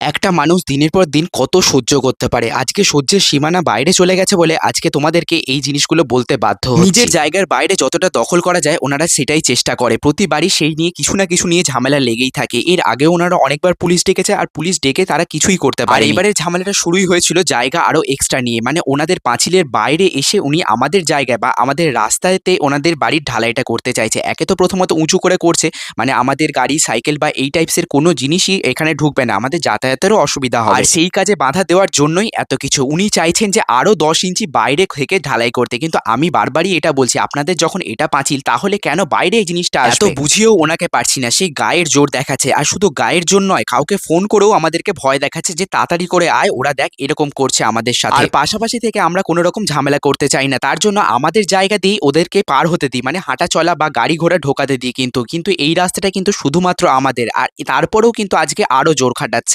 একটা মানুষ দিনের পর দিন কত সহ্য করতে পারে। আজকে সহ্যের সীমানা বাইরে চলে গেছে বলে আজকে তোমাদেরকে এই জিনিসগুলো বলতে বাধ্য হচ্ছি। নিজের জায়গার বাইরে যতটা দখল করা যায় ওনারা সেটাই চেষ্টা করে। প্রতিবারই সেই নিয়ে কিছু না কিছু নিয়ে ঝামেলা লেগেই থাকে। এর আগেও ওনারা অনেকবার পুলিশ ডেকেছে আর পুলিশ ডেকে তারা কিছুই করতে পারেনি। আর এবারের ঝামেলাটা শুরুই হয়েছিল জায়গা আরো এক্সট্রা নিয়ে। মানে ওনাদের পাঁচিলের বাইরে এসে উনি আমাদের জায়গায় বা আমাদের রাস্তাতে ওনাদের বাড়ির ঢালাইটা করতে চাইছে। একে তো প্রথমত উঁচু করে করছে, মানে আমাদের গাড়ি, সাইকেল বা এই টাইপসের কোনো জিনিসই এখানে ঢুকবে না। আমাদের যাতায়াতেরও অসুবিধা হবে। আর সেই কাজে বাধা দেওয়ার জন্যই এত কিছু। উনি চাইছেন যে আরো ১০ ইঞ্চি বাইরে থেকে ঢালাই করতে। কিন্তু আমি বারবারই এটা বলছি, আপনাদের যখন এটা পাঁচিল তাহলে কেন বাইরে এই জিনিসটা আসবে? এত বুঝিয়েও ওনাকে পারছি না। সেই গায়ের জোর দেখাচ্ছে। আর শুধু গায়ের জোর নয়, কাউকে ফোন করেও আমাদেরকে ভয় দেখাচ্ছে যে তাড়াতাড়ি করে আয়, ওরা দেখ এরকম করছে আমাদের সাথে। আর পাশাপাশি থেকে আমরা কোনো রকম ঝামেলা করতে চাই না। তার জন্য আমাদের জায়গা দিয়েই ওদেরকে পার হতে দিই। মানে হাঁটা চলা বা গাড়ি ঘোড়া ঢোকাতে দিই। কিন্তু এই রাস্তাটা কিন্তু শুধুমাত্র আমাদের। আর তারপরেও কিন্তু আজকে আরো জোর খাটাচ্ছে।